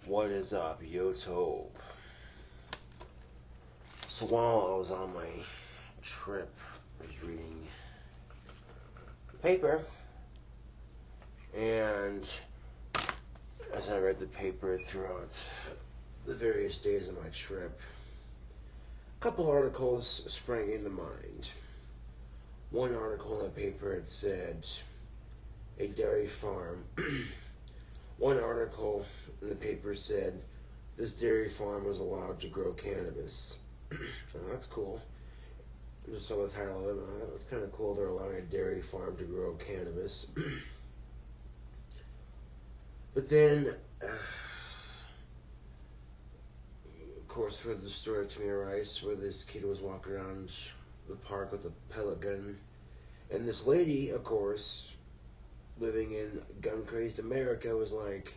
What is up, YouTube? So while I was on my trip, I was reading the paper, and as I read the paper throughout the various days of my trip, a couple articles sprang into mind. One article in the paper, it said, a dairy farm. One article in the paper said, this dairy farm was allowed to grow cannabis. Oh, that's cool. I just saw the title of it. That's kind of cool. They're allowing a dairy farm to grow cannabis. But then, of course, for the story of Tamir Rice, where this kid was walking around the park with a pellet gun, and this lady, of course, living in gun-crazed America, was like,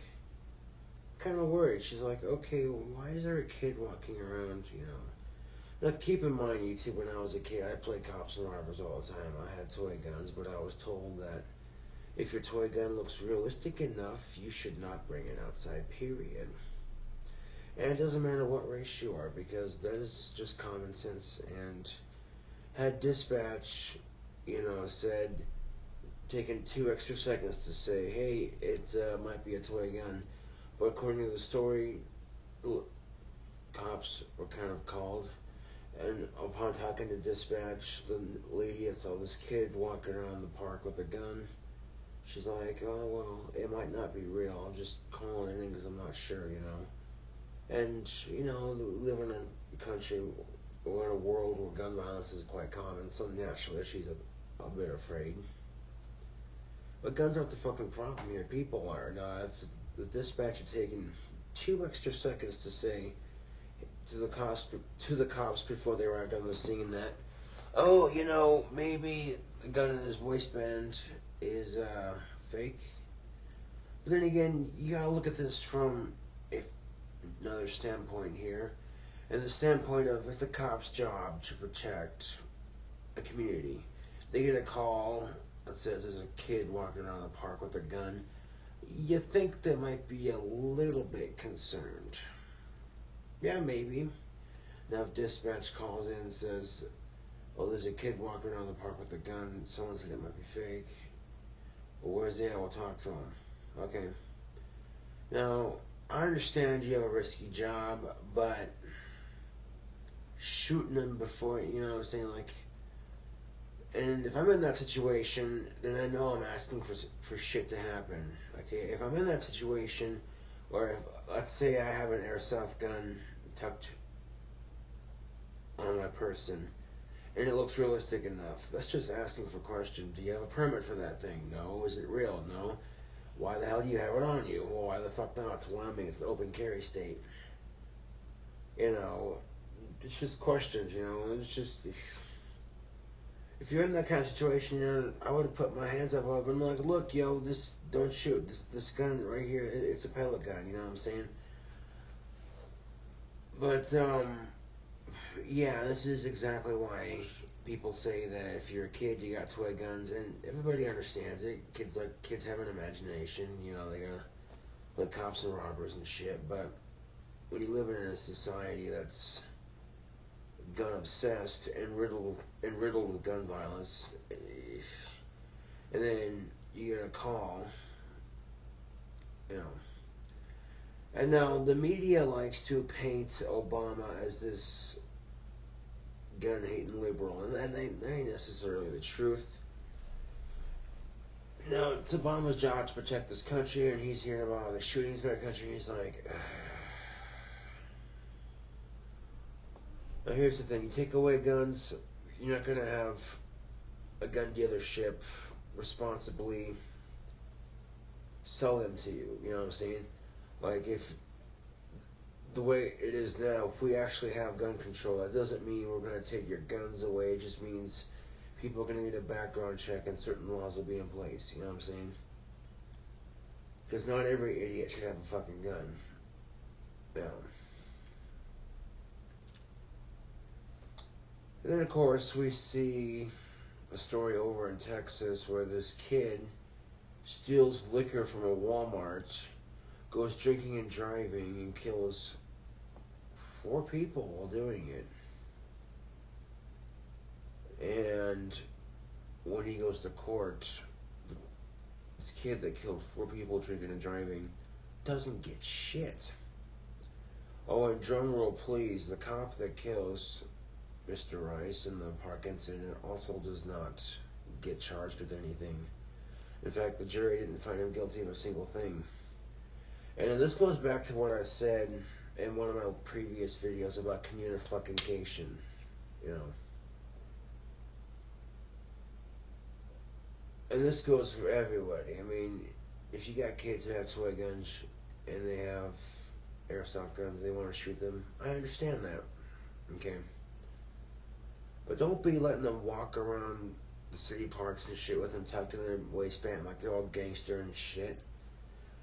kind of worried. She's like, okay, well, why is there a kid walking around, Now, keep in mind, YouTube, when I was a kid, I played cops and robbers all the time. I had toy guns, but I was told that if your toy gun looks realistic enough, you should not bring it outside, period. And it doesn't matter what race you are, because that is just common sense. And had dispatch, said, taken 2 extra seconds to say, hey, it might be a toy gun. But according to the story, cops were kind of called. And upon talking to dispatch, the lady that saw this kid walking around the park with a gun, she's like, oh, well, it might not be real. I'm just calling it in because I'm not sure, And, we live in a country or in a world where gun violence is quite common, so naturally she's a bit afraid. But guns aren't the fucking problem here. People are. Now, if the dispatch had taken 2 extra seconds to say to the cops before they arrived on the scene that, oh, maybe the gun in his waistband is fake. But then again, you gotta look at this from another standpoint here, and the standpoint of it's a cop's job to protect a community. They get a call that says there's a kid walking around the park with a gun. You think they might be a little bit concerned. Yeah, maybe. Now, if dispatch calls in and says, oh, there's a kid walking around the park with a gun, someone said it might be fake. Well, where's he at? We'll talk to him. Okay. Now, I understand you have a risky job, but shooting them before, what I'm saying, like, and if I'm in that situation, then I know I'm asking for shit to happen. Okay, if I'm in that situation, or if, let's say I have an airsoft gun tucked on my person, and it looks realistic enough, that's just asking for questions. Do you have a permit for that thing? No. Is it real? No. Why the hell do you have it on you? Well, why the fuck not? It's Wyoming. It's an open carry state. It's just questions, It's just, if you're in that kind of situation, I would have put my hands up. I would have been like, look, don't shoot. This gun right here, it's a pellet gun, you know what I'm saying? But, yeah, this is exactly why people say that if you're a kid, you got toy guns, and everybody understands it. Kids have an imagination, they gotta play cops and robbers and shit, but when you live in a society that's gun obsessed and riddled with gun violence, and then you get a call, And now the media likes to paint Obama as this gun-hating liberal, and that ain't necessarily the truth. Now, it's Obama's job to protect this country, and he's hearing about all the shootings in our country, and he's like, Now, here's the thing. You take away guns, you're not going to have a gun dealership responsibly sell them to you. You know what I'm saying? Like, if the way it is now, if we actually have gun control, that doesn't mean we're going to take your guns away. It just means people are going to need a background check and certain laws will be in place. You know what I'm saying? Because not every idiot should have a fucking gun. And then, of course, we see a story over in Texas where this kid steals liquor from a Walmart, goes drinking and driving and kills 4 people while doing it. And when he goes to court, this kid that killed 4 people drinking and driving doesn't get shit. Oh, and drum roll please, the cop that kills Mr. Rice in the park incident also does not get charged with anything. In fact, the jury didn't find him guilty of a single thing. And this goes back to what I said in one of my previous videos about communification, you know. And this goes for everybody. I mean, if you got kids who have toy guns and they have airsoft guns, they want to shoot them, I understand that, okay? But don't be letting them walk around the city parks and shit with them tucked in their waistband like they're all gangster and shit.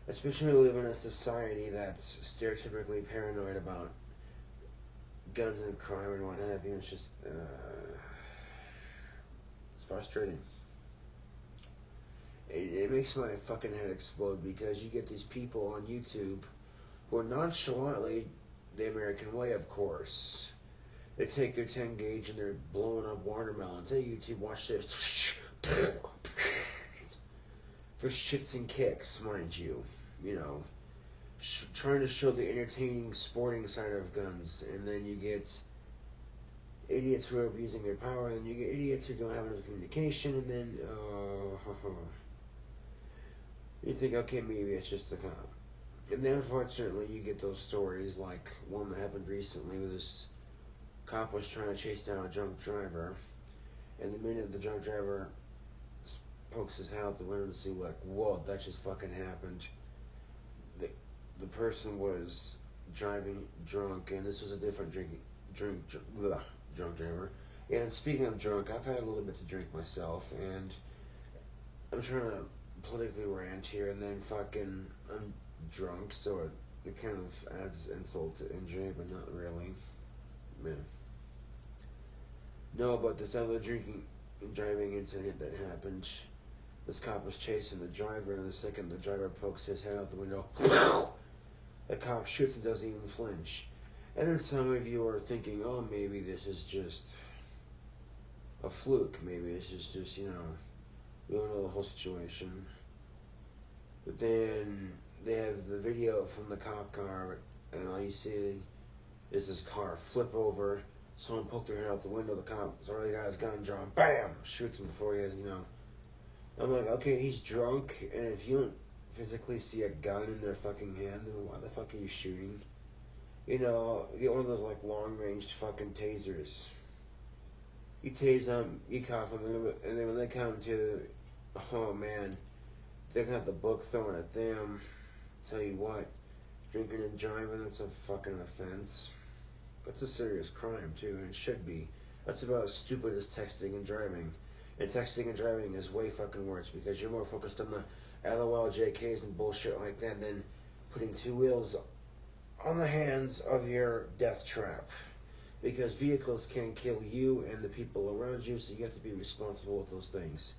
Especially when we live in a society that's stereotypically paranoid about guns and crime and what have you. It's just, it's frustrating. It makes my fucking head explode because you get these people on YouTube who are nonchalantly the American way, of course. They take their 10 gauge and they're blowing up watermelons. Hey YouTube, watch this. For shits and kicks, mind you. You know, trying to show the entertaining sporting side of guns. And then you get idiots who are abusing their power. And you get idiots who don't have enough communication. And then, you think, okay, maybe it's just the cop. And then, unfortunately, you get those stories like one that happened recently where this cop was trying to chase down a drunk driver, and the minute the drunk driver pokes his head out the window to see, like, whoa, that just fucking happened. The person was driving drunk, and this was a different drunk driver. And speaking of drunk, I've had a little bit to drink myself, and I'm trying to politically rant here, and then fucking I'm drunk, so it kind of adds insult to injury, but not really. Man. No, but this other drinking and driving incident that happened, this cop was chasing the driver, and the second the driver pokes his head out the window, the cop shoots and doesn't even flinch. And then some of you are thinking, oh, maybe this is just a fluke, maybe this is just, you know, we don't know the whole situation. But then they have the video from the cop car, and all you see is this car flip over. Someone poked their head out the window. The cop's already got his gun drawn. Bam! Shoots him before he has, you know. I'm like, okay, he's drunk, and if you don't physically see a gun in their fucking hand, then why the fuck are you shooting? You know, get one of those, like, long-range fucking tasers. You tase them, you cuff them, and then when they come to, oh man, they got the book thrown at them. Tell you what, drinking and driving, that's a fucking offense. That's a serious crime, too, and it should be. That's about as stupid as texting and driving. And texting and driving is way fucking worse because you're more focused on the LOL, JKs, and bullshit like that than putting 2 wheels on the hands of your death trap. Because vehicles can kill you and the people around you, so you have to be responsible with those things.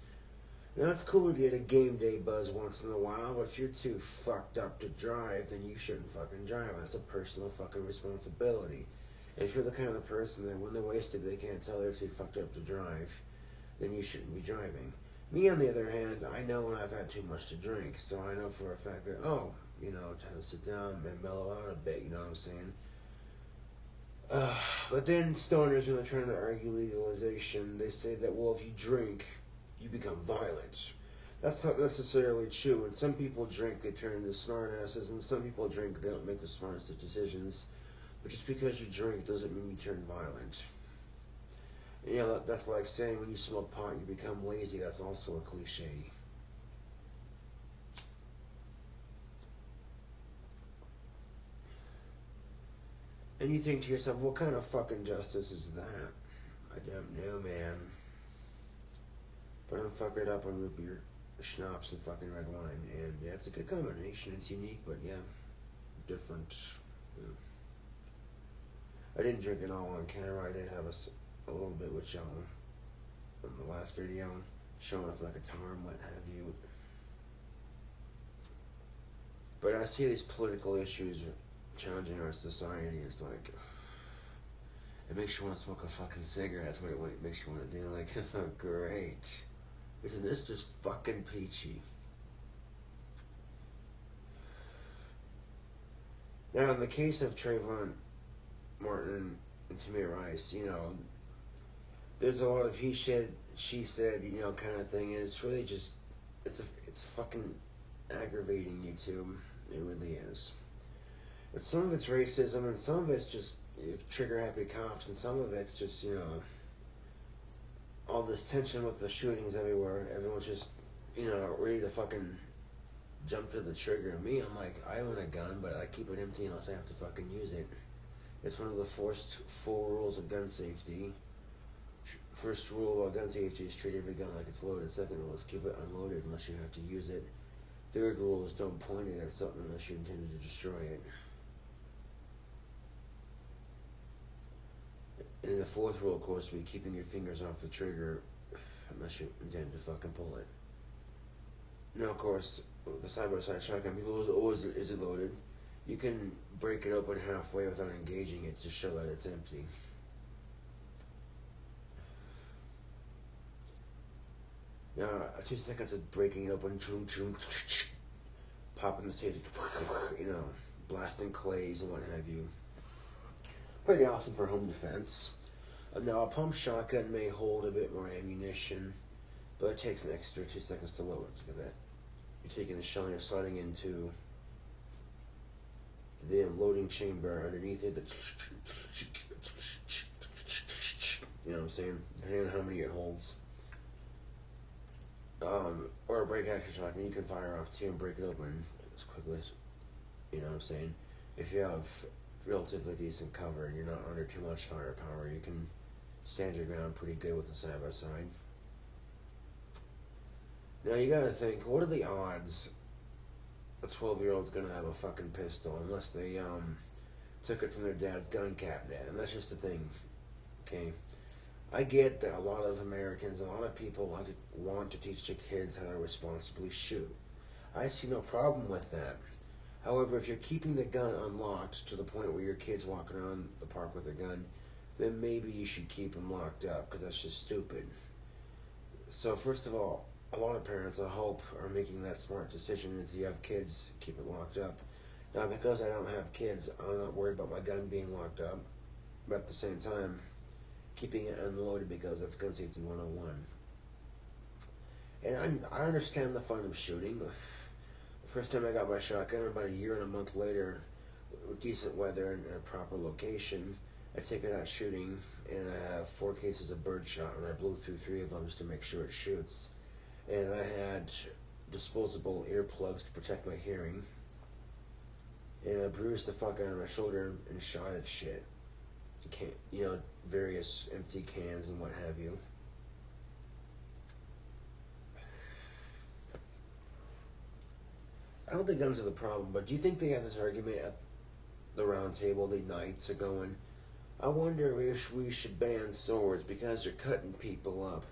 Now, it's cool to get a game day buzz once in a while, but if you're too fucked up to drive, then you shouldn't fucking drive. That's a personal fucking responsibility. And if you're the kind of person that when they're wasted, they can't tell they're too fucked up to drive, then you shouldn't be driving. Me, on the other hand, I know when I've had too much to drink, so I know for a fact that, oh, you know, time to sit down and mellow out a bit, you know what I'm saying? But then stoners, when they're trying to argue legalization, they say that, well, if you drink, you become violent. That's not necessarily true. When some people drink, they turn into smartasses, and some people drink, they don't make the smartest of decisions. But just because you drink doesn't mean you turn violent. You know, that's like saying when you smoke pot, you become lazy. That's also a cliche. And you think to yourself, what kind of fucking justice is that? I don't know, man. But I'm fucking up on root beer, schnapps, and fucking red wine. And yeah, it's a good combination. It's unique, but yeah, different. Yeah. I didn't drink it all on camera. I did have a little bit with y'all in the last video, showing off like a guitar and what have you. But I see these political issues challenging our society. It's like, it makes you want to smoke a fucking cigarette. That's what it makes you want to do. Like, great. Isn't this just fucking peachy? Now, in the case of Trayvon Martin and Tamir Rice, you know, there's a lot of he said, she said, you know, kind of thing, and it's really just, it's fucking aggravating, YouTube. It really is. But some of it's racism, and some of it's just trigger-happy cops, and some of it's just, you know, all this tension with the shootings everywhere. Everyone's just, you know, ready to fucking jump to the trigger. And me, I'm like, I own a gun, but I keep it empty unless I have to fucking use it. It's one of the four rules of gun safety. First rule about gun safety is treat every gun like it's loaded. Second rule is keep it unloaded unless you have to use it. Third rule is don't point it at something unless you intended to destroy it. And the fourth rule, of course, would be keeping your fingers off the trigger unless you intend to fucking pull it. Now, of course, the side-by-side shotgun, always is it loaded. You can break it open halfway without engaging it to show that it's empty. Now, 2 seconds of breaking it open, popping the stage, you know, blasting clays and what have you. Pretty awesome for home defense. Now, a pump shotgun may hold a bit more ammunition, but it takes an extra 2 seconds to load. Look at that. You're taking the shell and you're sliding into the loading chamber underneath it. You know what I'm saying? Depending on how many it holds. Or a break action shotgun, you can fire off too and break it open as quickly as, you know what I'm saying? If you have relatively decent cover and you're not under too much firepower, you can stand your ground pretty good with a side-by-side. Now you gotta think, what are the odds a 12-year-old's gonna have a fucking pistol unless they took it from their dad's gun cabinet? And that's just the thing, okay? I get that a lot of Americans, a lot of people want to teach their kids how to responsibly shoot. I see no problem with that. However, if you're keeping the gun unlocked to the point where your kid's walking around the park with a gun, then maybe you should keep them locked up, because that's just stupid. So first of all, a lot of parents, I hope, are making that smart decision, and if you have kids, keep it locked up. Now, because I don't have kids, I'm not worried about my gun being locked up, but at the same time, keeping it unloaded, because that's gun safety 101. And I understand the fun of shooting. The first time I got my shotgun, about a year and a month later, with decent weather and a proper location, I take it out shooting, and I have 4 cases of birdshot, and I blew through 3 of them just to make sure it shoots. And I had disposable earplugs to protect my hearing, and I bruised the fuck out of my shoulder and shot at shit. You know, various empty cans and what have you. I don't think guns are the problem, but do you think they had this argument at the round table? The knights are going, I wonder if we should ban swords because they're cutting people up.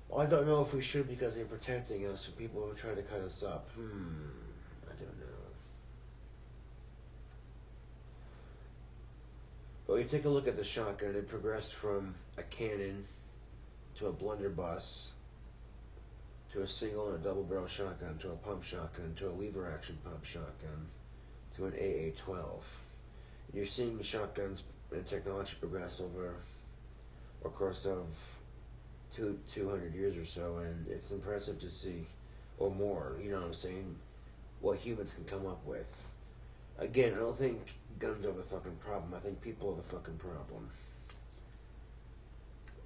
Well, I don't know if we should because they're protecting us from people who try to cut us up. I don't know. Well, you take a look at the shotgun. It progressed from a cannon to a blunderbuss to a single and a double barrel shotgun to a pump shotgun to a lever action pump shotgun to an AA-12. You're seeing the shotguns and technology progress over a course of 200 years or so, and it's impressive to see, or more, you know what I'm saying, what humans can come up with. Again, I don't think guns are the fucking problem. I think people are the fucking problem.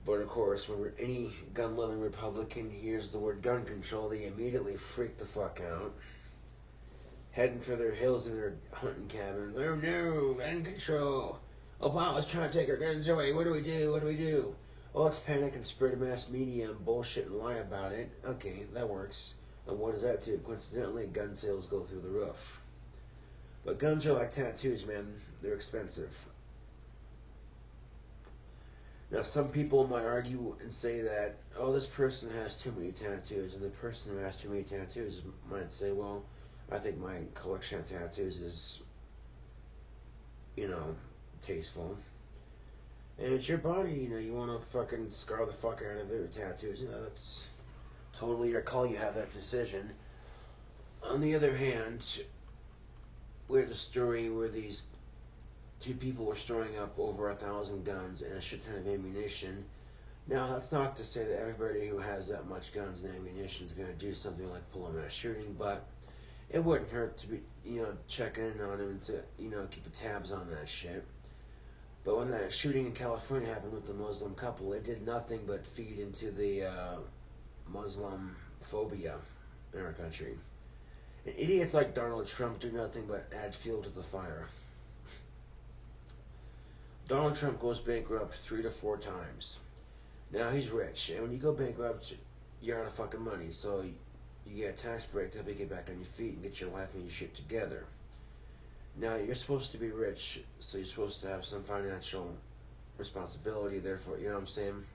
But of course, when any gun-loving Republican hears the word gun control, they immediately freak the fuck out, heading for their hills in their hunting cabins. Oh no, gun control. Obama's trying to take our guns away. What do we do? What do we do? Oh, let's panic and spread mass media and bullshit and lie about it. Okay, that works. And what does that do? Coincidentally, gun sales go through the roof. But guns are like tattoos, man. They're expensive. Now, some people might argue and say that, oh, this person has too many tattoos, and the person who has too many tattoos might say, well, I think my collection of tattoos is, tasteful. And it's your body, you want to fucking scar the fuck out of it with tattoos. That's totally your call. You have that decision. On the other hand, we had a story where these two people were storing up over 1,000 guns and a shit ton of ammunition. Now, that's not to say that everybody who has that much guns and ammunition is going to do something like pull a mass shooting, but it wouldn't hurt to be, checking in on them and to, keep the tabs on that shit. But when that shooting in California happened with the Muslim couple, it did nothing but feed into the Muslim phobia in our country. And idiots like Donald Trump do nothing but add fuel to the fire. Donald Trump goes bankrupt 3 to 4 times. Now he's rich, and when you go bankrupt, you're out of fucking money, so you get a tax break to help you get back on your feet and get your life and your shit together. Now, you're supposed to be rich, so you're supposed to have some financial responsibility, therefore, you know what I'm saying?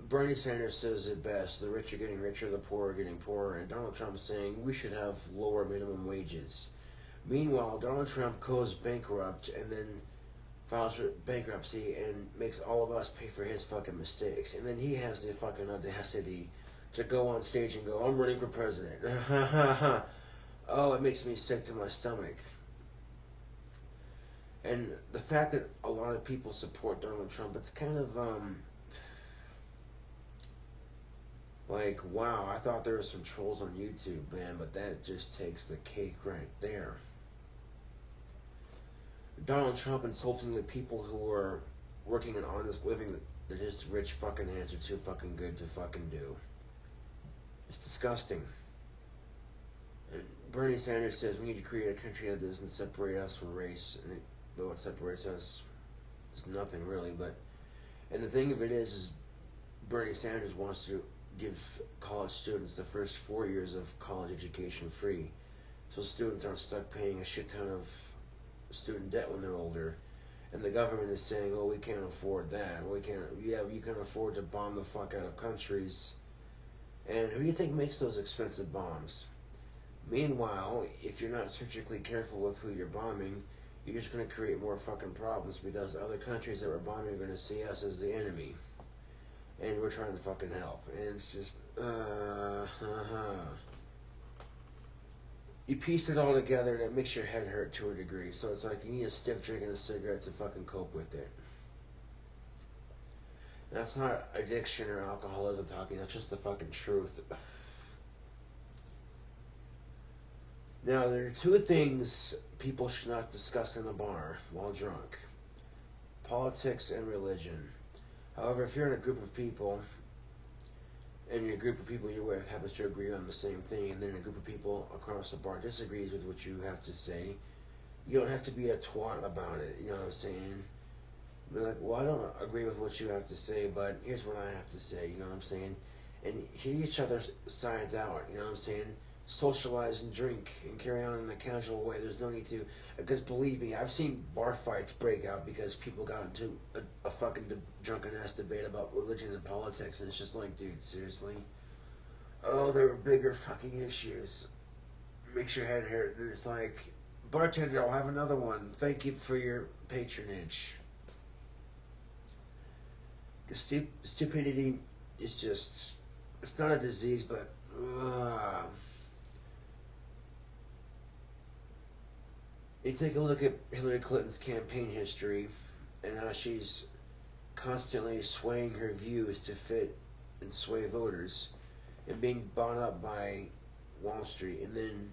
Bernie Sanders says it best: the rich are getting richer, the poor are getting poorer, and Donald Trump's saying we should have lower minimum wages. Meanwhile, Donald Trump goes bankrupt and then files for bankruptcy and makes all of us pay for his fucking mistakes. And then he has the fucking audacity to go on stage and go, I'm running for president. Oh, it makes me sick to my stomach. And the fact that a lot of people support Donald Trump, it's kind of, like, wow, I thought there were some trolls on YouTube, man, but that just takes the cake right there. Donald Trump insulting the people who are working an honest living that his rich fucking hands are too fucking good to fucking do. It's disgusting. And Bernie Sanders says we need to create a country that doesn't separate us from race. But what separates us is nothing really. And the thing of it is Bernie Sanders wants to give college students the first 4 years of college education free, so students aren't stuck paying a shit ton of student debt when they're older. And the government is saying, oh, we can't afford that. You can afford to bomb the fuck out of countries. And who do you think makes those expensive bombs? Meanwhile, if you're not surgically careful with who you're bombing, you're just going to create more fucking problems, because other countries that we're bombing are going to see us as the enemy. And we're trying to fucking help. And it's just, You piece it all together and it makes your head hurt to a degree. So it's like you need a stiff drink and a cigarette to fucking cope with it. And that's not addiction or alcoholism talking, that's just the fucking truth. Now, there are 2 things people should not discuss in a bar while drunk: politics and religion. However, if you're in a group of people, and your group of people you're with happens to agree on the same thing, and then a group of people across the bar disagrees with what you have to say, you don't have to be a twat about it, you know what I'm saying? Be like, well, I don't agree with what you have to say, but here's what I have to say, you know what I'm saying? And hear each other's sides out, you know what I'm saying? Socialize and drink and carry on in a casual way. There's no need to, because believe me, I've seen bar fights break out because people got into a fucking drunken ass debate about religion and politics, and it's just like, dude, seriously? Oh, there were bigger fucking issues. Makes your head hurt. It's like, bartender, I'll have another one. Thank you for your patronage. Stupidity is just, it's not a disease, but you take a look at Hillary Clinton's campaign history and how she's constantly swaying her views to fit and sway voters and being bought up by Wall Street. And then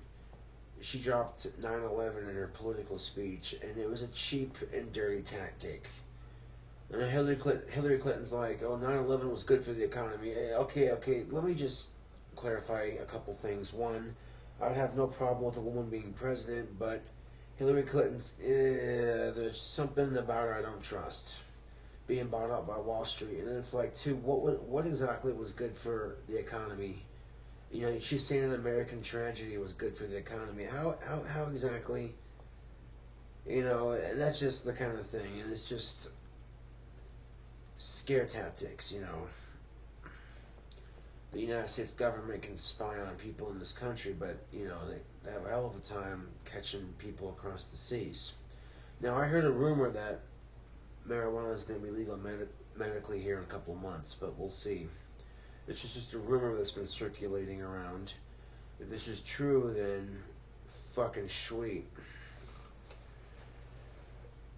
she dropped 9/11 in her political speech, and it was a cheap and dirty tactic. And Hillary Clinton's like, oh, 9/11 was good for the economy. Okay, let me just clarify a couple things. One, I would have no problem with a woman being president, but Hillary Clinton's, there's something about her I don't trust. Being bought up by Wall Street. And then it's like, 2, what exactly was good for the economy? You know, she's saying an American tragedy was good for the economy. How exactly? You know, and that's just the kind of thing. And it's just scare tactics, you know. the United States government can spy on people in this country, but, they have a hell of a time catching people across the seas. Now, I heard a rumor that marijuana is going to be legal medically here in a couple of months, but we'll see. This is just a rumor that's been circulating around. If this is true, then fucking sweet.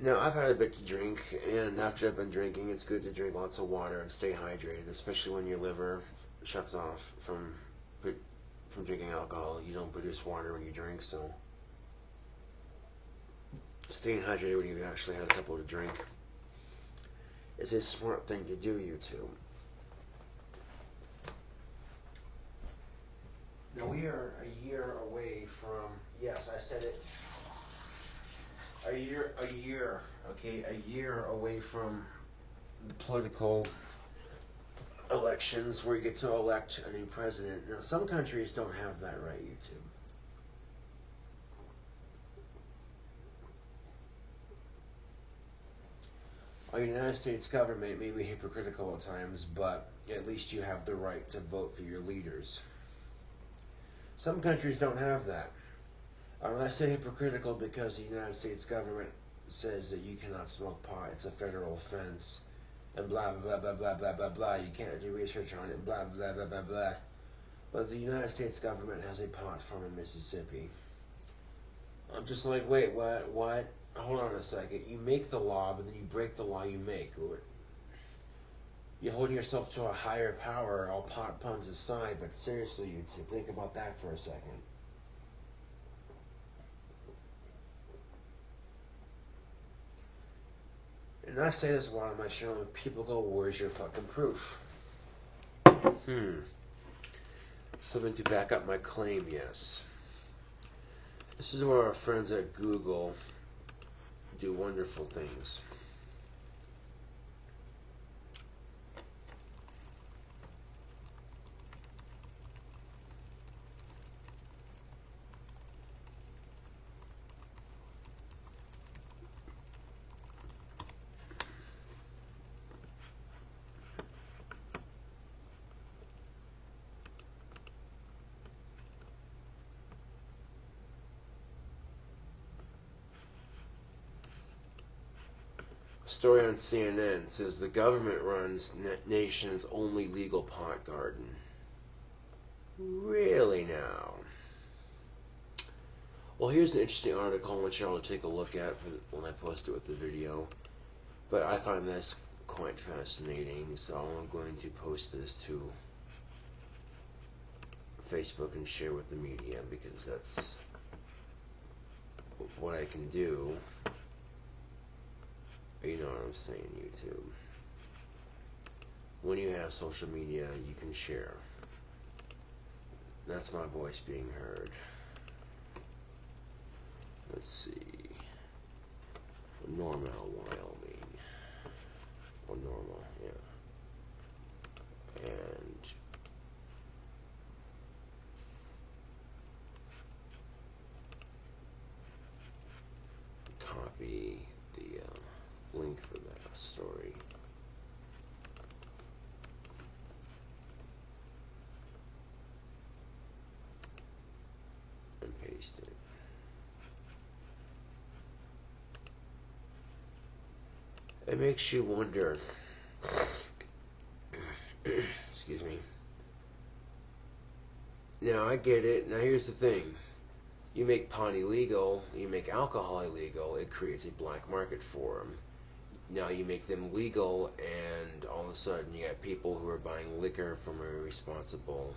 Now, I've had a bit to drink, and after I've been drinking, it's good to drink lots of water and stay hydrated, especially when your liver shuts off from drinking alcohol. You don't produce water when you drink, so staying hydrated when you've actually had a couple to drink is a smart thing to do, you two. Now, we are a year away from, yes, I said it, a year away from the political elections where you get to elect a new president. Now, some countries don't have that right, YouTube. Our United States government may be hypocritical at times, but at least you have the right to vote for your leaders. Some countries don't have that. And I say hypocritical because the United States government says that you cannot smoke pot. It's a federal offense. And blah, blah, blah, blah, blah, blah, blah. You can't do research on it, blah, blah, blah, blah, blah. But the United States government has a pot farm in Mississippi. I'm just like, wait, what? Hold on a second. You make the law, but then you break the law you make. You're holding yourself to a higher power, all pot puns aside, but seriously, you two, think about that for a second. And I say this a lot on my show, and people go, where's your fucking proof? Something to back up my claim, yes. This is where our friends at Google do wonderful things. Story on CNN says the government runs nation's only legal pot garden. Really now? Well, here's an interesting article I want y'all to take a look at when I post it with the video. But I find this quite fascinating, so I'm going to post this to Facebook and share with the media because that's what I can do. You know what I'm saying, YouTube. When you have social media, you can share. That's my voice being heard. Let's see. Normal, Wyoming. Or normal, yeah. And copy the link for that story. And paste it. It makes you wonder. Excuse me. Now, I get it. Now, here's the thing. You make pot illegal, you make alcohol illegal, it creates a black market for them. Now you make them legal, and all of a sudden you got people who are buying liquor from a responsible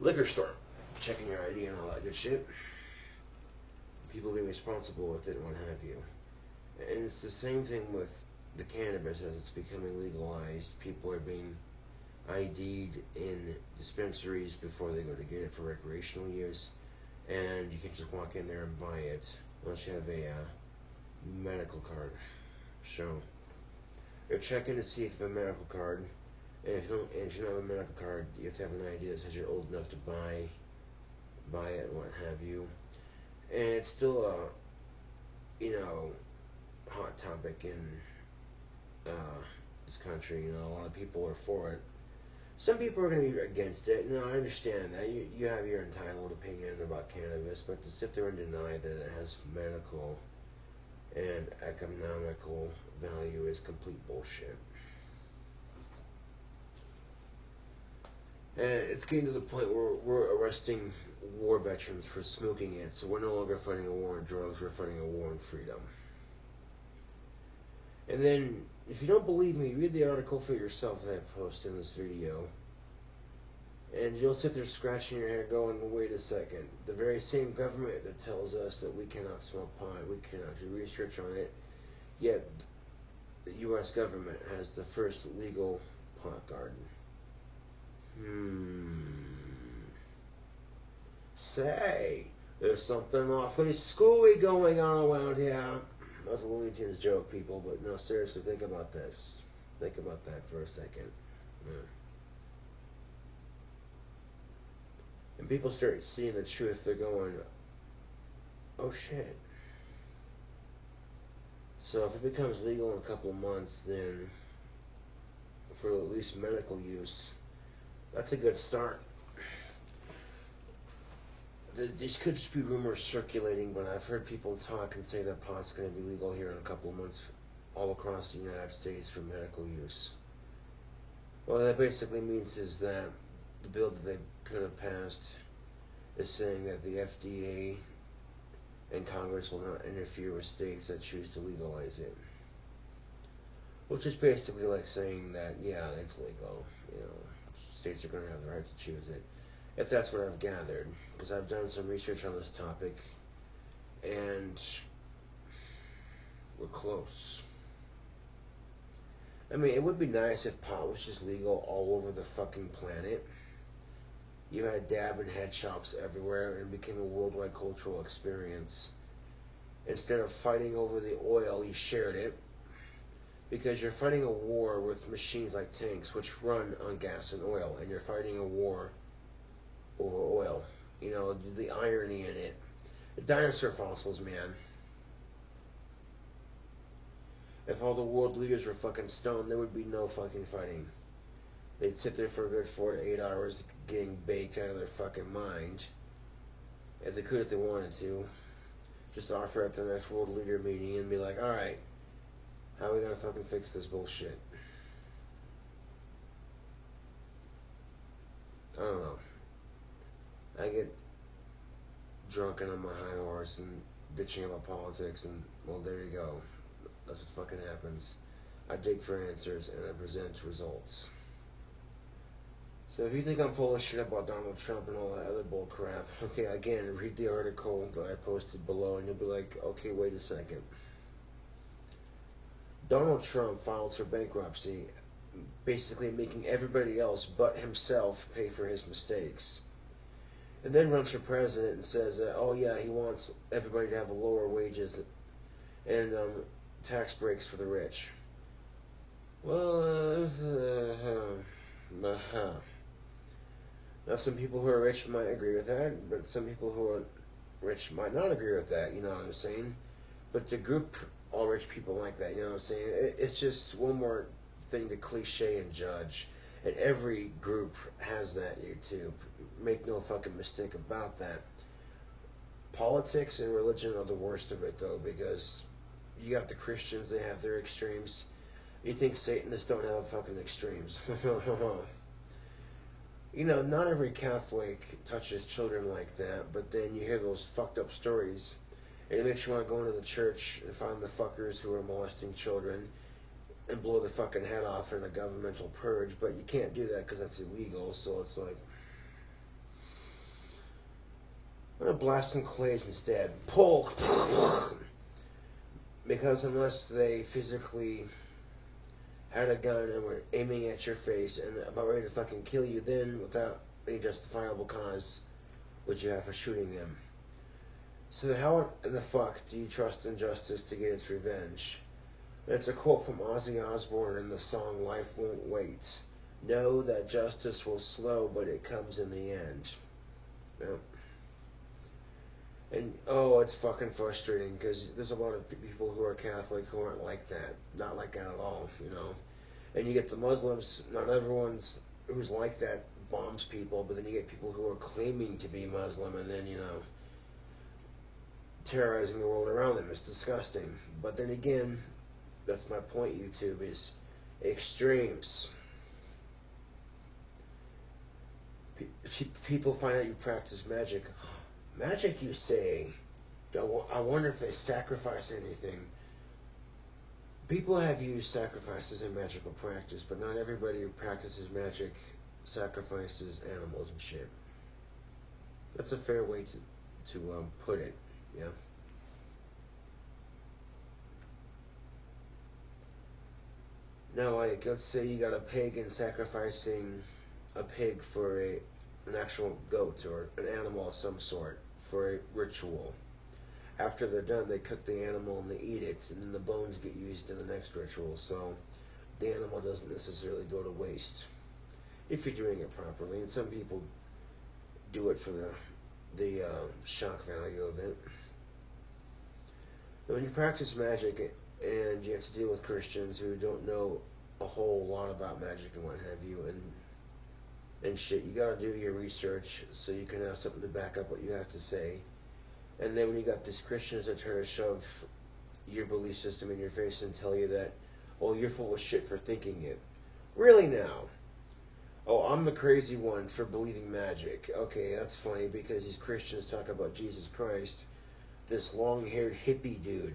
liquor store, checking your ID and all that good shit. People being responsible with it and what have you. And it's the same thing with the cannabis as it's becoming legalized. People are being ID'd in dispensaries before they go to get it for recreational use, and you can just walk in there and buy it unless you have a medical card. So you're checking to see if you have a medical card, and if you don't have a medical card, you have to have an ID that says you're old enough to buy it and what have you. And it's still a hot topic in this country. A lot of people are for it. Some people are going to be against it, and I understand that. You have your entitled opinion about cannabis, but to sit there and deny that it has medical and economical value is complete bullshit. And it's getting to the point where we're arresting war veterans for smoking it, so we're no longer fighting a war on drugs, we're fighting a war on freedom. And then, if you don't believe me, read the article for yourself that I posted in this video. And you'll sit there scratching your head going, well, wait a second. The very same government that tells us that we cannot smoke pot, we cannot do research on it, yet the U.S. government has the first legal pot garden. Say, there's something awfully screwy going on around here. That's a Looney Tunes joke, people, but no, seriously, think about this. Think about that for a second. Yeah. And people start seeing the truth, they're going, oh shit. So if it becomes legal in a couple of months, then for at least medical use, that's a good start. These could just be rumors circulating, but I've heard people talk and say that pot's going to be legal here in a couple of months all across the United States for medical use. What that basically means is that the bill that they could have passed is saying that the FDA and Congress will not interfere with states that choose to legalize it. Which is basically like saying that, yeah, it's legal. You know, states are going to have the right to choose it. If that's what I've gathered, because I've done some research on this topic, and we're close. I mean, it would be nice if pot was just legal all over the fucking planet. You had dab and head shops everywhere, and it became a worldwide cultural experience. Instead of fighting over the oil, you shared it, because you're fighting a war with machines like tanks, which run on gas and oil, and you're fighting a war over oil. You know, the irony in it. The dinosaur fossils, man. If all the world leaders were fucking stoned, there would be no fucking fighting. They'd sit there for a good 4 to 8 hours getting baked out of their fucking mind. If they could, if they wanted to. Just offer at the next world leader meeting and be like, alright, how are we gonna fucking fix this bullshit? I don't know. I get drunk and on my high horse and bitching about politics, and well, there you go. That's what fucking happens. I dig for answers and I present results. So if you think I'm full of shit about Donald Trump and all that other bull crap, okay, again, read the article that I posted below and you'll be like, okay, wait a second. Donald Trump files for bankruptcy, basically making everybody else but himself pay for his mistakes. And then runs for president and says that, oh yeah, he wants everybody to have lower wages and tax breaks for the rich. Well, now some people who are rich might agree with that, but some people who are rich might not agree with that, you know what I'm saying? But to group all rich people like that, you know what I'm saying? It's just one more thing to cliche and judge. And every group has that, YouTube. Make no fucking mistake about that. Politics and religion are the worst of it, though, because you got the Christians, they have their extremes. You think Satanists don't have fucking extremes. You know, not every Catholic touches children like that, but then you hear those fucked up stories, and it makes you want to go into the church and find the fuckers who are molesting children and blow the fucking head off in a governmental purge, but you can't do that because that's illegal, so it's like, I'm going to blast some clays instead. Pull! Because unless they physically had a gun and were aiming at your face and about ready to fucking kill you, then without any justifiable cause would you have for shooting them. So how in the fuck do you trust in justice to get its revenge? That's a quote from Ozzy Osbourne in the song Life Won't Wait. Know that justice will slow, but it comes in the end. Yep. And, oh, it's fucking frustrating, because there's a lot of people who are Catholic who aren't like that. Not like that at all, you know. And you get the Muslims, not everyone's who's like that bombs people, but then you get people who are claiming to be Muslim and then, terrorizing the world around them. It's disgusting. But then again, that's my point, YouTube, is extremes. People find out you practice magic. Magic, you say? I wonder if they sacrifice anything. People have used sacrifices in magical practice, but not everybody who practices magic sacrifices animals and shit. That's a fair way to put it, yeah. Now, like, let's say you got a pagan sacrificing a pig for an actual goat or an animal of some sort for a ritual. After they're done, they cook the animal and they eat it, and then the bones get used in the next ritual, so the animal doesn't necessarily go to waste if you're doing it properly. And some people do it for the shock value of it. But when you practice magic and you have to deal with Christians who don't know a whole lot about magic and what have you, and shit, you gotta do your research so you can have something to back up what you have to say. And then when you got these Christians that try to shove your belief system in your face and tell you that, oh, you're full of shit for thinking it. Really now? Oh, I'm the crazy one for believing magic. Okay, that's funny because these Christians talk about Jesus Christ, this long-haired hippie dude,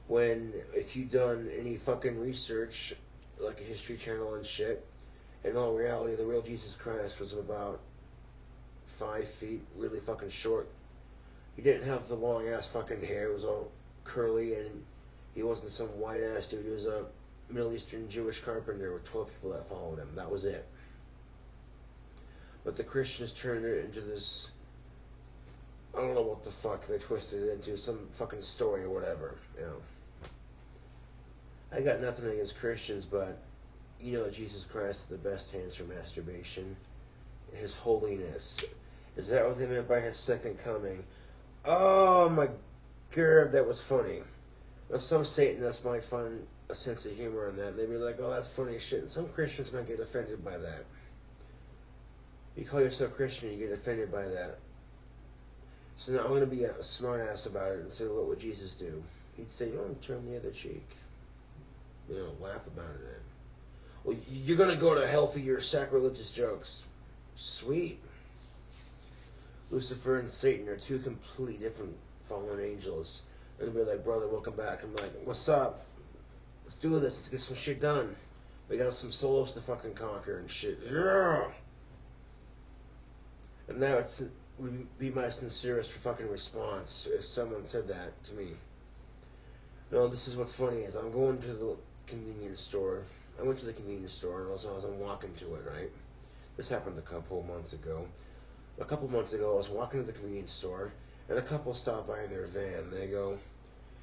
when if you've done any fucking research, like a History Channel and shit, in all reality, the real Jesus Christ was about 5 feet, really fucking short. He didn't have the long-ass fucking hair. It was all curly, and he wasn't some white-ass dude. He was a Middle Eastern Jewish carpenter with 12 people that followed him. That was it. But the Christians turned it into this, I don't know what the fuck they twisted it into, some fucking story or whatever, I got nothing against Christians, but Jesus Christ is the best hands for masturbation. His holiness. Is that what they meant by his second coming? Oh my god, that was funny. Now, some Satanists might find a sense of humor in that. They'd be like, oh, that's funny as shit. And some Christians might get offended by that. You call yourself Christian, you get offended by that. So now I'm going to be a smart ass about it and say, what would Jesus do? He'd say, turn the other cheek. Laugh about it then. Well, you're going to go to hell for your sacrilegious jokes. Sweet. Lucifer and Satan are two completely different fallen angels. And they'll be like, brother, welcome back. I'm like, what's up? Let's do this. Let's get some shit done. We got some solos to fucking conquer and shit. Yeah! And that would be my sincerest fucking response if someone said that to me. No, this is what's funny is I'm going to the convenience store. I went to the convenience store and also I'm walking to it, right? This happened a couple months ago. A couple months ago, I was walking to the convenience store, and a couple stopped by in their van. They go,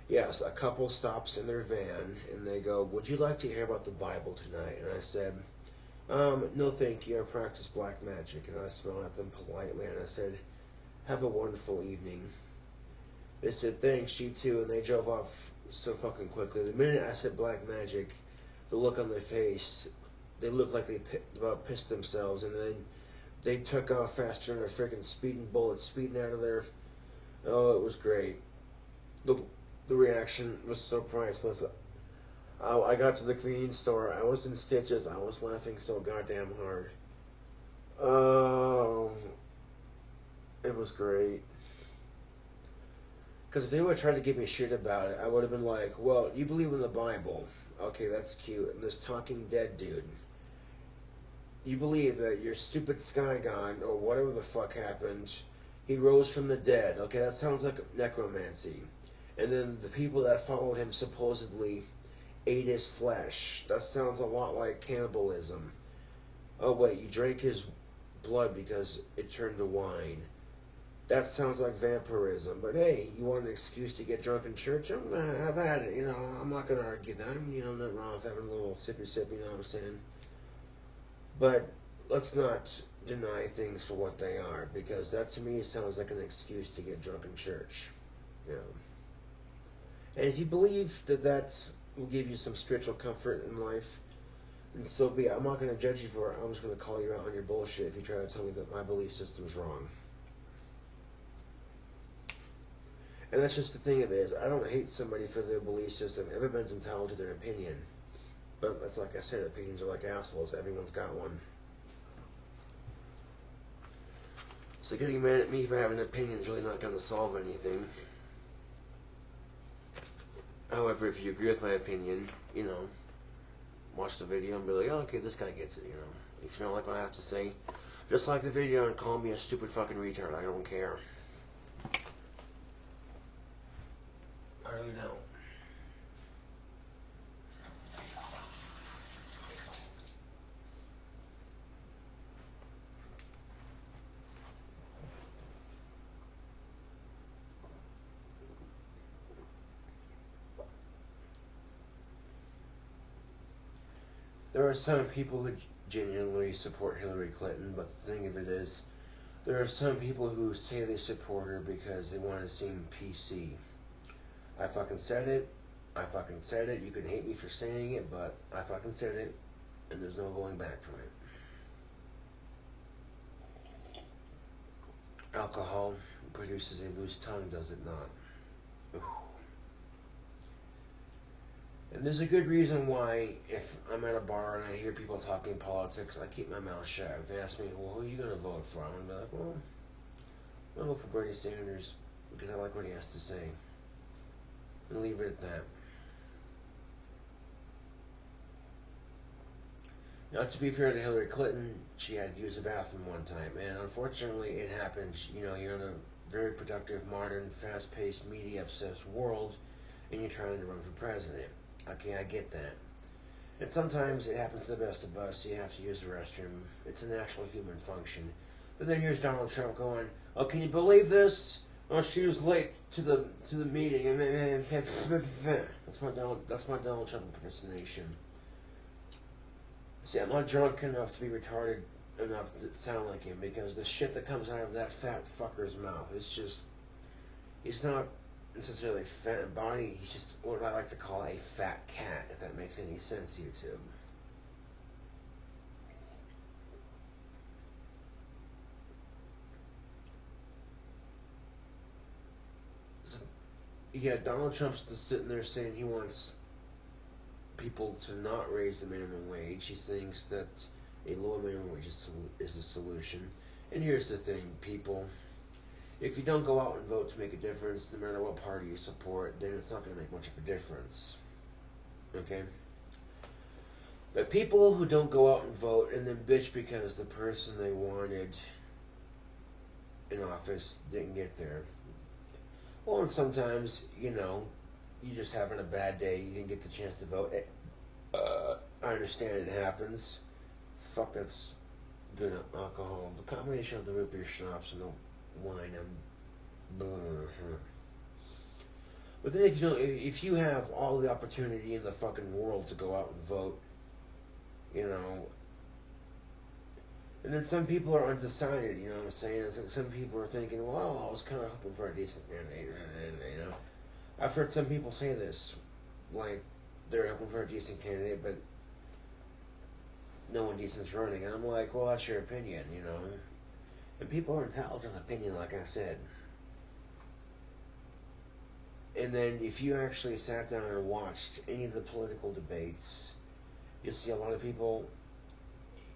yes, a couple stops in their van, and they go, would you like to hear about the Bible tonight? And I said, no thank you, I practice black magic. And I smiled at them politely, and I said, have a wonderful evening. They said, thanks, you too, and they drove off so fucking quickly. The minute I said black magic, the look on their face, they looked like they about pissed themselves, and then they took off faster than a freaking speeding bullet, speeding out of there. Oh, it was great. The reaction was so priceless. I got to the convenience store. I was in stitches. I was laughing so goddamn hard. Oh, it was great. Because if they would have tried to give me shit about it, I would have been like, well, you believe in the Bible. Okay, that's cute. And this talking dead dude. You believe that your stupid sky god, or whatever the fuck happened, he rose from the dead. Okay, that sounds like necromancy. And then the people that followed him supposedly ate his flesh. That sounds a lot like cannibalism. Oh wait, you drank his blood because it turned to wine. That sounds like vampirism. But hey, you want an excuse to get drunk in church? I've had it, I'm not going to argue that. Nothing wrong with having a little sippy sip, you know what I'm saying? But let's not deny things for what they are, because that to me sounds like an excuse to get drunk in church. And if you believe that will give you some spiritual comfort in life, then so be it. I'm not going to judge you for it. I'm just going to call you out on your bullshit if you try to tell me that my belief system's wrong. And that's just the thing of it is, I don't hate somebody for their belief system. Everyone's entitled to their opinion. But that's like I said, opinions are like assholes. Everyone's got one. So getting mad at me for having an opinion is really not going to solve anything. However, if you agree with my opinion, you know, watch the video and be like, oh, okay, this guy gets it, you know. If you don't like what I have to say, just like the video and call me a stupid fucking retard. I don't care. I really don't. There are some people who genuinely support Hillary Clinton, but the thing of it is, there are some people who say they support her because they want to seem PC. I fucking said it. I fucking said it. You can hate me for saying it, but I fucking said it, and there's no going back from it. Alcohol produces a loose tongue, does it not? Ooh. And there's a good reason why, if I'm at a bar and I hear people talking politics, I keep my mouth shut. If they ask me, well, who are you going to vote for? I'm going to be like, well, I'm going to vote for Bernie Sanders because I like what he has to say. And leave it at that. Now, to be fair to Hillary Clinton, she had to use a bathroom one time. And unfortunately, it happens. You know, you're in a very productive, modern, fast-paced, media-obsessed world, and you're trying to run for president. Okay, I get that. And sometimes it happens to the best of us. You have to use the restroom. It's a natural human function. But then here's Donald Trump going, "Oh, can you believe this? Oh, she was late to the meeting." That's my Donald Trump impersonation. See, I'm not drunk enough to be retarded enough to sound like him, because the shit that comes out of that fat fucker's mouth is just, he's not necessarily fat in body, he's just what I like to call a fat cat, if that makes any sense, YouTube. So, yeah, Donald Trump's just sitting there saying he wants people to not raise the minimum wage. He thinks that a lower minimum wage is a solution. And here's the thing, people. If you don't go out and vote to make a difference, no matter what party you support, then it's not going to make much of a difference. Okay? But people who don't go out and vote and then bitch because the person they wanted in office didn't get there. Well, and sometimes, you know, you're just having a bad day, you didn't get the chance to vote. I understand it happens. Fuck, that's good alcohol. The combination of the root beer schnapps and the wine, but then if you have all the opportunity in the fucking world to go out and vote, you know, and then some people are undecided, you know what I'm saying? Some people are thinking, well, I was kind of hoping for a decent candidate, you know. I've heard some people say this, like, they're hoping for a decent candidate, but no one decent's running. And I'm like, well, that's your opinion, you know. And people are entitled to an opinion, like I said. And then if you actually sat down and watched any of the political debates, you'll see a lot of people,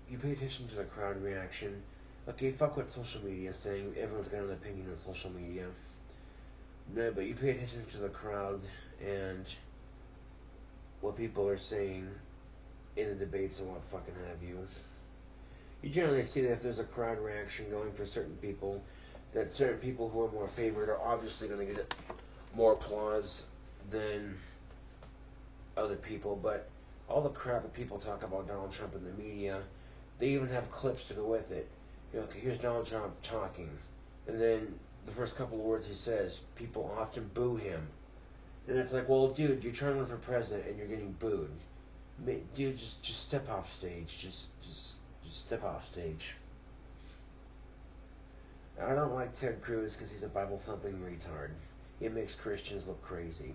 you pay attention to the crowd reaction. Okay, fuck what social media is saying. Everyone's got an opinion on social media. No, but you pay attention to the crowd and what people are saying in the debates and what fucking have you. You generally see that if there's a crowd reaction going for certain people, that certain people who are more favored are obviously going to get more applause than other people. But all the crap that people talk about Donald Trump in the media, they even have clips to go with it. You know, okay, here's Donald Trump talking, and then the first couple of words he says, people often boo him. And it's like, well, dude, you're trying to run for president and you're getting booed. Dude, just step off stage. Just step off stage. I don't like Ted Cruz because he's a Bible-thumping retard. He makes Christians look crazy.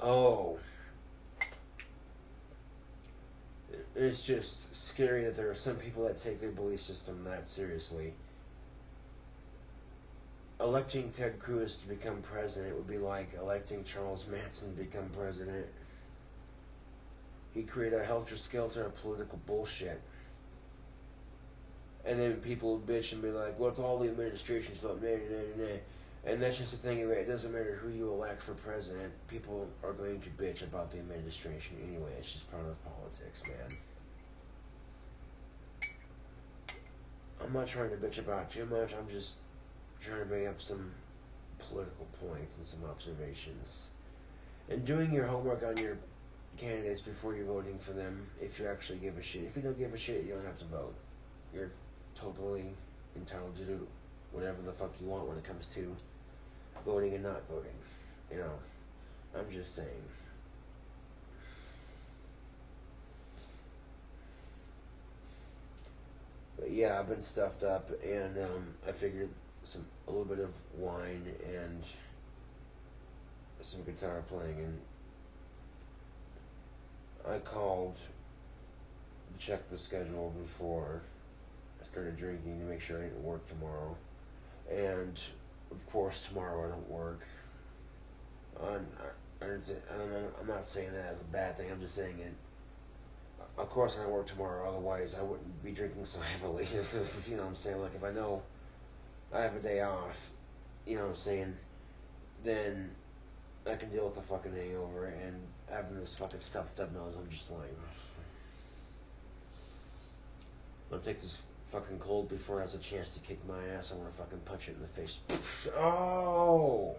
Oh. it's just scary that there are some people that take their belief system that seriously. Electing Ted Cruz to become president would be like electing Charles Manson to become president. He created a helter-skelter of political bullshit. And then people would bitch and be like, well, it's all the administration's fault, and that's just the thing of it. It doesn't matter who you elect for president. People are going to bitch about the administration anyway. It's just part of politics, man. I'm not trying to bitch about too much. I'm just trying to bring up some political points and some observations. And doing your homework on your candidates before you're voting for them, if you actually give a shit. If you don't give a shit, you don't have to vote. You're totally entitled to do whatever the fuck you want when it comes to voting and not voting. You know, I'm just saying. But yeah, I've been stuffed up, and I figured a little bit of wine and some guitar playing, and I called to check the schedule before I started drinking to make sure I didn't work tomorrow. And of course, tomorrow I don't work. I'm not saying that as a bad thing. I'm just saying it. Of course, I don't work tomorrow. Otherwise, I wouldn't be drinking so heavily. If you know what I'm saying. Like if I know I have a day off, you know what I'm saying, then I can deal with the fucking hangover and having this fucking stuffed up nose. I'm just like, I'll take this fucking cold before it has a chance to kick my ass. I want to fucking punch it in the face. Oh!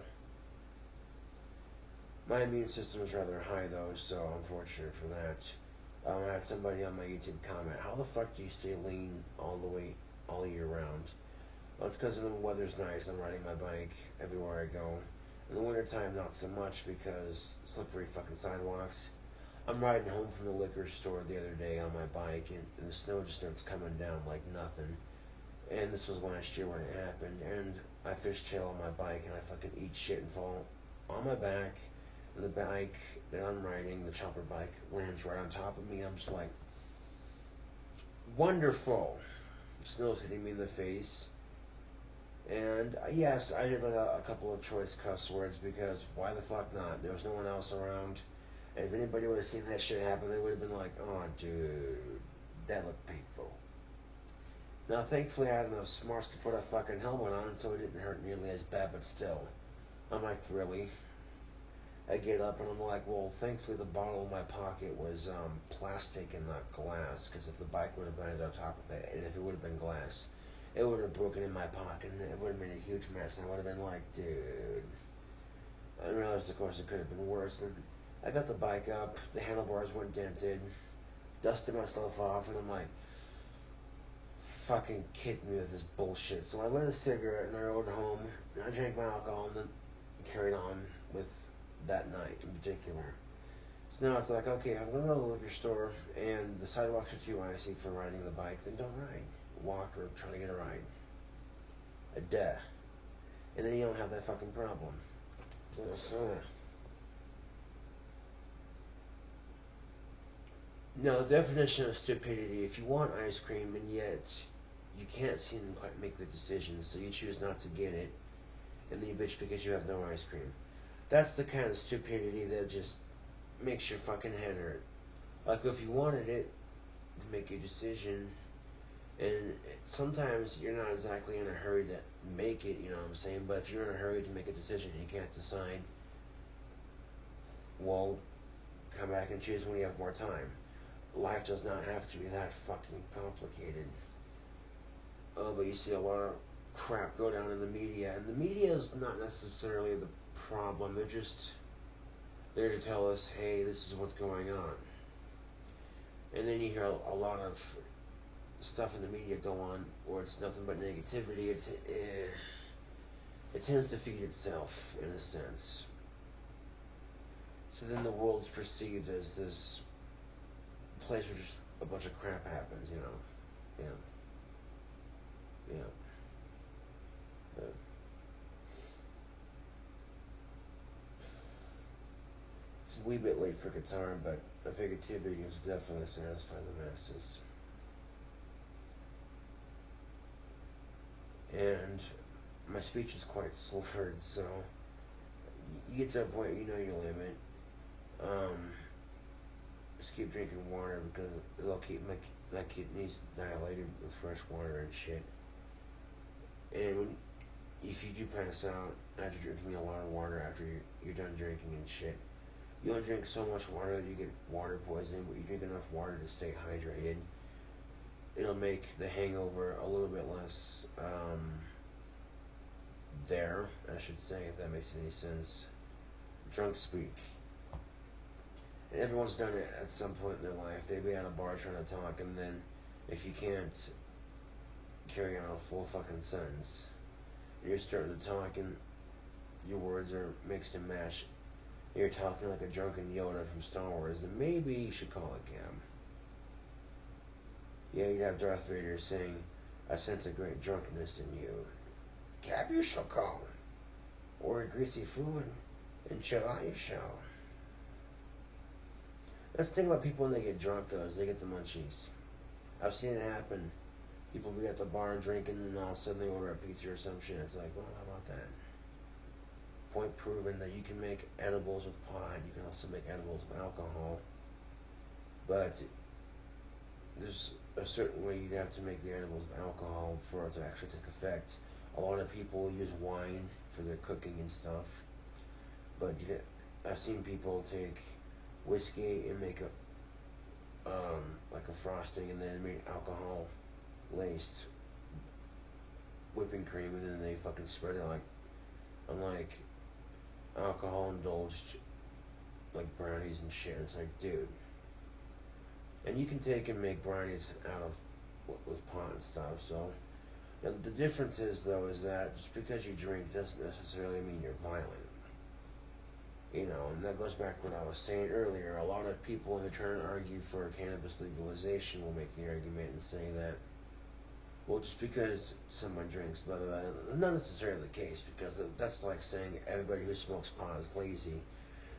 My immune system is rather high though, so I'm fortunate for that. I had somebody on my YouTube comment, how the fuck do you stay lean all year round? Well, it's because the weather's nice. I'm riding my bike everywhere I go. In the wintertime, not so much because slippery fucking sidewalks. I'm riding home from the liquor store the other day on my bike, and the snow just starts coming down like nothing. And this was last year when it happened, and I fishtail on my bike, and I fucking eat shit and fall on my back, and the bike that I'm riding, the chopper bike, lands right on top of me. I'm just like, wonderful. Snow's hitting me in the face. And yes, I did a couple of choice cuss words because why the fuck not? There was no one else around. And if anybody would have seen that shit happen, they would have been like, oh, dude, that looked painful. Now, thankfully, I had enough smarts to put a fucking helmet on, so it didn't hurt nearly as bad, but still. I'm like, really? I get up and I'm like, well, thankfully the bottle in my pocket was plastic and not glass, because if the bike would have landed on top of it, and if it would have been glass, it would have broken in my pocket, and it would have made a huge mess, and I would have been like, dude. I realized, of course, it could have been worse. And I got the bike up, the handlebars weren't dented, dusted myself off, and I'm like, fucking kid me with this bullshit. So I lit a cigarette, and I rode home, and I drank my alcohol, and then carried on with that night in particular. So now it's like, okay, I'm going to go to the liquor store, and the sidewalks are too icy for riding the bike, then don't ride. Walk or try to get a ride. Duh. And then you don't have that fucking problem. Now, the definition of stupidity, if you want ice cream and yet you can't seem to quite make the decision, so you choose not to get it, and then you bitch because you have no ice cream. That's the kind of stupidity that just makes your fucking head hurt. Like, if you wanted it, to make a decision, and sometimes you're not exactly in a hurry to make it, you know what I'm saying, but if you're in a hurry to make a decision and you can't decide, well, come back and choose when you have more time. Life does not have to be that fucking complicated. Oh, but you see a lot of crap go down in the media, and the media is not necessarily the problem. They're just there to tell us, hey, this is what's going on. And then you hear a lot of stuff in the media go on where it's nothing but negativity. It tends to feed itself in a sense. So then the world's perceived as this place where just a bunch of crap happens, you know. Yeah. It's wee bit late for guitar, but I figured 2 videos would definitely satisfy the masses. And my speech is quite slurred, so you get to a point you know your limit. Just keep drinking water because it'll keep my kidneys dilated with fresh water and shit. And if you do pass out after drinking a lot of water after you're done drinking and shit, you don't drink so much water that you get water poisoning, but you drink enough water to stay hydrated. It'll make the hangover a little bit less there, I should say, if that makes any sense. Drunk speak. And everyone's done it at some point in their life. They'd be at a bar trying to talk, and then if you can't carry on a full fucking sentence, you're starting to talk and your words are mixed and mashed. You're talking like a drunken Yoda from Star Wars, then maybe you should call a cab. Yeah, you'd have Darth Vader saying, "I sense a great drunkenness in you. Cab you shall call. Order greasy food, and chill out you shall." That's the thing about people when they get drunk, though, is they get the munchies. I've seen it happen. People be at the bar drinking, and all of a sudden they order a pizza or some shit. It's like, well, how about that? Point proven that you can make edibles with pot. You can also make edibles with alcohol. But there's a certain way you'd have to make the edibles with alcohol for it to actually take effect. A lot of people use wine for their cooking and stuff. But I've seen people take whiskey and make like a frosting, and then make alcohol laced whipping cream, and then they fucking spread it on alcohol indulged like brownies and shit. It's like, dude. And you can take and make brownies out of with pot and stuff. So the difference is that just because you drink doesn't necessarily mean you're violent. You know, and that goes back to what I was saying earlier. A lot of people, when they're trying to argue for cannabis legalization, will make the argument and say that, well, just because someone drinks, blah, blah, blah. Not necessarily the case, because that's like saying everybody who smokes pot is lazy.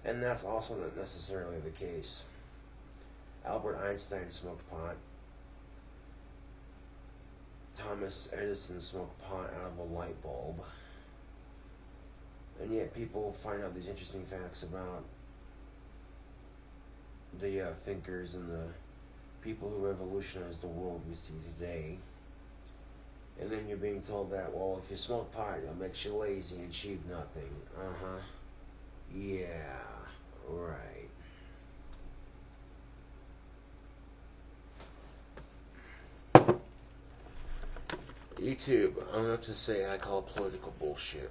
And that's also not necessarily the case. Albert Einstein smoked pot. Thomas Edison smoked pot out of a light bulb. And yet people find out these interesting facts about the thinkers and the people who revolutionized the world we see today. And then you're being told that, well, if you smoke pot, it makes you lazy and achieve nothing. Uh-huh. Yeah, right. YouTube, I'm going to have to say I call political bullshit.